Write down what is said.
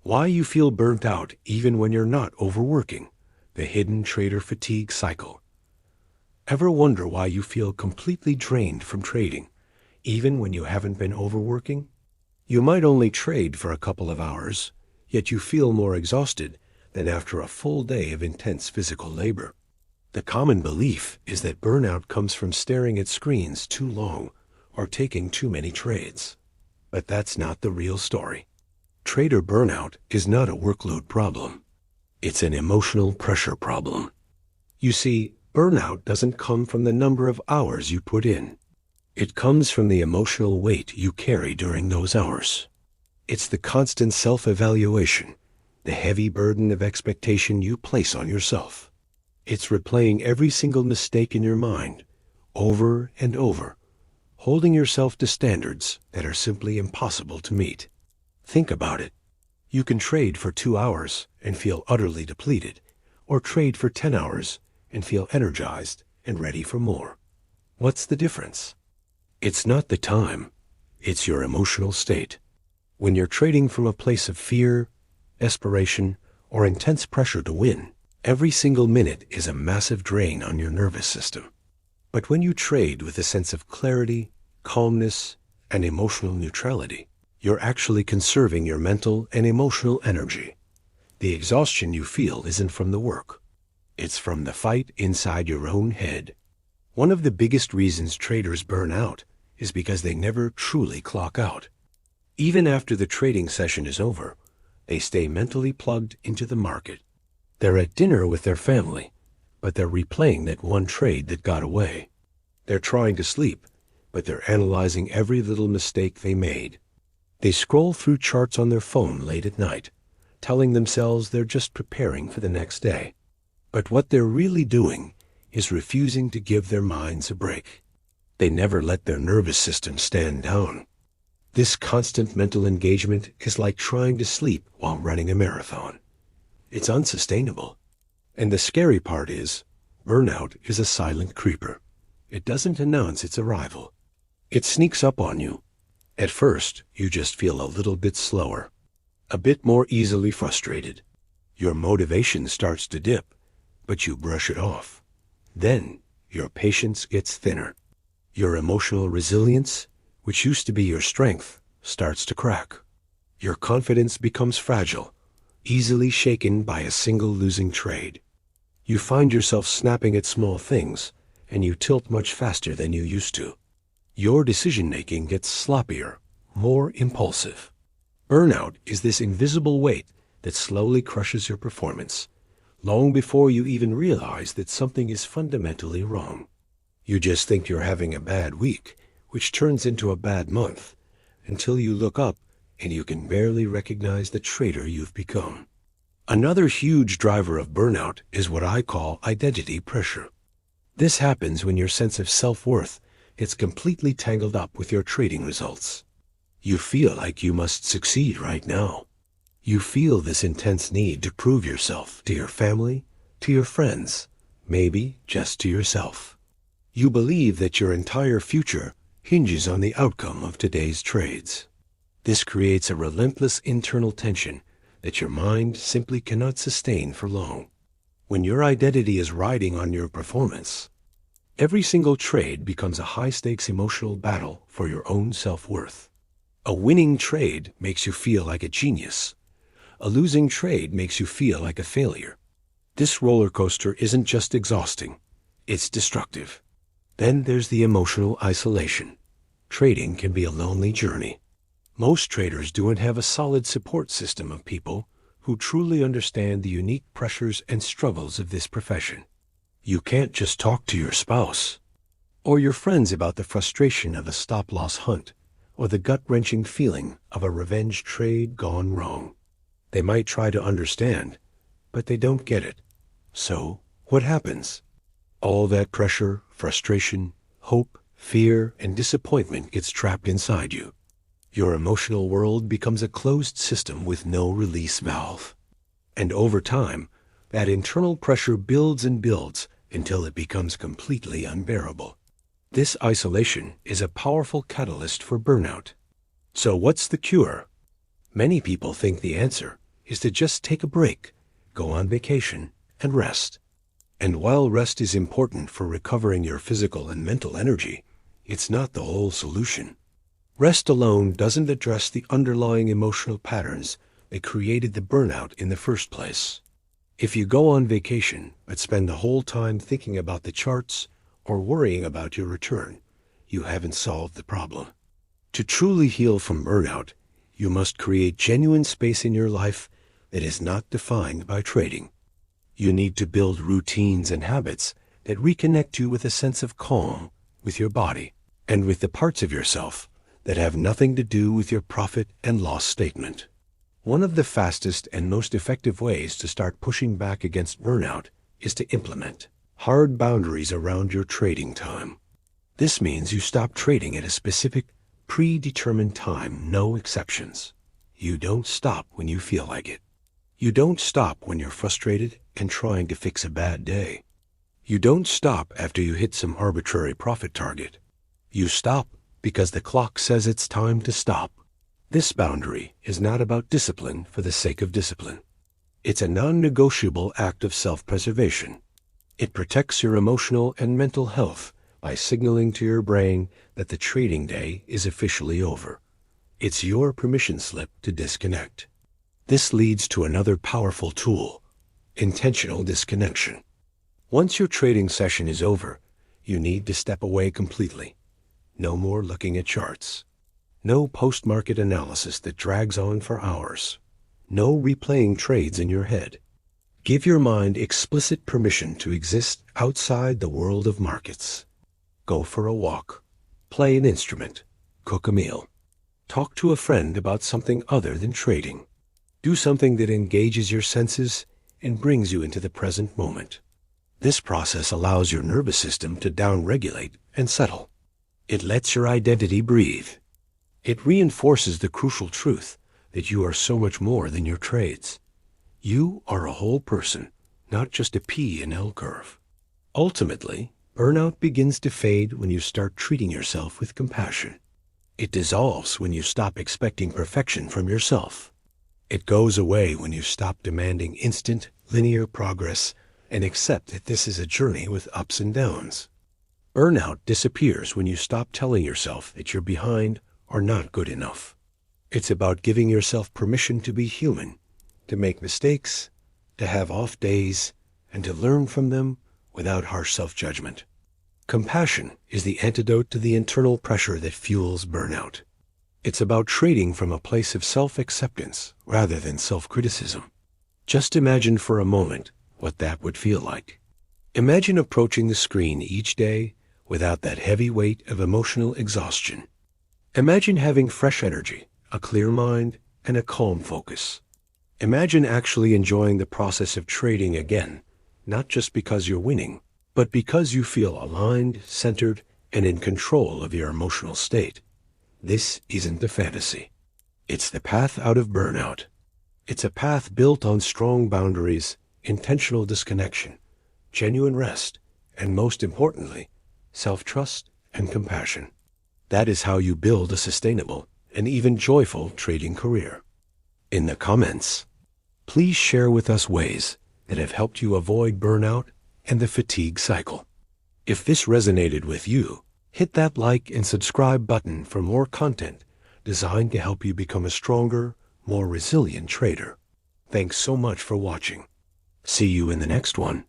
Why you feel burnt out even when you're not overworking. The hidden trader fatigue cycle. Ever wonder why you feel completely drained from trading, even when you haven't been overworking? You might only trade for a couple of hours, yet you feel more exhausted than after a full day of intense physical labor. The common belief is that burnout comes from staring at screens too long or taking too many trades. But that's not the real story. Trader burnout is not a workload problem. It's an emotional pressure problem. You see, burnout doesn't come from the number of hours you put in. It comes from the emotional weight you carry during those hours. It's the constant self-evaluation, the heavy burden of expectation you place on yourself. It's replaying every single mistake in your mind, over and over, holding yourself to standards that are simply impossible to meet. Think about it. You can trade for 2 hours and feel utterly depleted, or trade for 10 hours and feel energized and ready for more. What's the difference? It's not the time, it's your emotional state. When you're trading from a place of fear, desperation, or intense pressure to win, every single minute is a massive drain on your nervous system. But when you trade with a sense of clarity, calmness, and emotional neutrality, you're actually conserving your mental and emotional energy. The exhaustion you feel isn't from the work. It's from the fight inside your own head. One of the biggest reasons traders burn out is because they never truly clock out. Even after the trading session is over, they stay mentally plugged into the market. They're at dinner with their family, but they're replaying that one trade that got away. They're trying to sleep, but they're analyzing every little mistake they made. They scroll through charts on their phone late at night, telling themselves they're just preparing for the next day. But what they're really doing is refusing to give their minds a break. They never let their nervous system stand down. This constant mental engagement is like trying to sleep while running a marathon. It's unsustainable. And the scary part is, burnout is a silent creeper. It doesn't announce its arrival. It sneaks up on you. At first, you just feel a little bit slower, a bit more easily frustrated. Your motivation starts to dip, but you brush it off. Then, your patience gets thinner. Your emotional resilience, which used to be your strength, starts to crack. Your confidence becomes fragile, easily shaken by a single losing trade. You find yourself snapping at small things, and you tilt much faster than you used to. Your decision-making gets sloppier, more impulsive. Burnout is this invisible weight that slowly crushes your performance, long before you even realize that something is fundamentally wrong. You just think you're having a bad week, which turns into a bad month, until you look up and you can barely recognize the traitor you've become. Another huge driver of burnout is what I call identity pressure. This happens when your sense of self-worth gets completely tangled up with your trading results. You feel like you must succeed right now. You feel this intense need to prove yourself to your family, to your friends, maybe just to yourself. You believe that your entire future hinges on the outcome of today's trades. This creates a relentless internal tension that your mind simply cannot sustain for long. When your identity is riding on your performance, every single trade becomes a high-stakes emotional battle for your own self-worth. A winning trade makes you feel like a genius. A losing trade makes you feel like a failure. This roller coaster isn't just exhausting, it's destructive. Then there's the emotional isolation. Trading can be a lonely journey. Most traders don't have a solid support system of people who truly understand the unique pressures and struggles of this profession. You can't just talk to your spouse or your friends about the frustration of a stop-loss hunt or the gut-wrenching feeling of a revenge trade gone wrong. They might try to understand, but they don't get it. So, what happens? All that pressure, frustration, hope, fear, and disappointment gets trapped inside you. Your emotional world becomes a closed system with no release valve. And over time, that internal pressure builds and builds until it becomes completely unbearable. This isolation is a powerful catalyst for burnout. So what's the cure? Many people think the answer is to just take a break, go on vacation, and rest. And while rest is important for recovering your physical and mental energy, it's not the whole solution. Rest alone doesn't address the underlying emotional patterns that created the burnout in the first place. If you go on vacation but spend the whole time thinking about the charts or worrying about your return, you haven't solved the problem. To truly heal from burnout, you must create genuine space in your life that is not defined by trading. You need to build routines and habits that reconnect you with a sense of calm with your body and with the parts of yourself that have nothing to do with your profit and loss statement. One of the fastest and most effective ways to start pushing back against burnout is to implement hard boundaries around your trading time. This means you stop trading at a specific, predetermined time, no exceptions. You don't stop when you feel like it. You don't stop when you're frustrated and trying to fix a bad day. You don't stop after you hit some arbitrary profit target. You stop because the clock says it's time to stop. This boundary is not about discipline for the sake of discipline. It's a non-negotiable act of self-preservation. It protects your emotional and mental health by signaling to your brain that the trading day is officially over. It's your permission slip to disconnect. This leads to another powerful tool, intentional disconnection. Once your trading session is over, you need to step away completely. No more looking at charts. No post-market analysis that drags on for hours. No replaying trades in your head. Give your mind explicit permission to exist outside the world of markets. Go for a walk. Play an instrument. Cook a meal. Talk to a friend about something other than trading. Do something that engages your senses and brings you into the present moment. This process allows your nervous system to downregulate and settle. It lets your identity breathe. It reinforces the crucial truth that you are so much more than your trades. You are a whole person, not just a P and L curve. Ultimately, burnout begins to fade when you start treating yourself with compassion. It dissolves when you stop expecting perfection from yourself. It goes away when you stop demanding instant, linear progress and accept that this is a journey with ups and downs. Burnout disappears when you stop telling yourself that you're behind or not good enough. It's about giving yourself permission to be human, to make mistakes, to have off days, and to learn from them without harsh self-judgment. Compassion is the antidote to the internal pressure that fuels burnout. It's about trading from a place of self-acceptance rather than self-criticism. Just imagine for a moment what that would feel like. Imagine approaching the screen each day without that heavy weight of emotional exhaustion. Imagine having fresh energy, a clear mind, and a calm focus. Imagine actually enjoying the process of trading again, not just because you're winning, but because you feel aligned, centered, and in control of your emotional state. This isn't a fantasy. It's the path out of burnout. It's a path built on strong boundaries, intentional disconnection, genuine rest, and most importantly, self-trust and compassion. That is how you build a sustainable and even joyful trading career. In the comments, please share with us ways that have helped you avoid burnout and the fatigue cycle. If this resonated with you, hit that like and subscribe button for more content designed to help you become a stronger, more resilient trader. Thanks so much for watching. See you in the next one.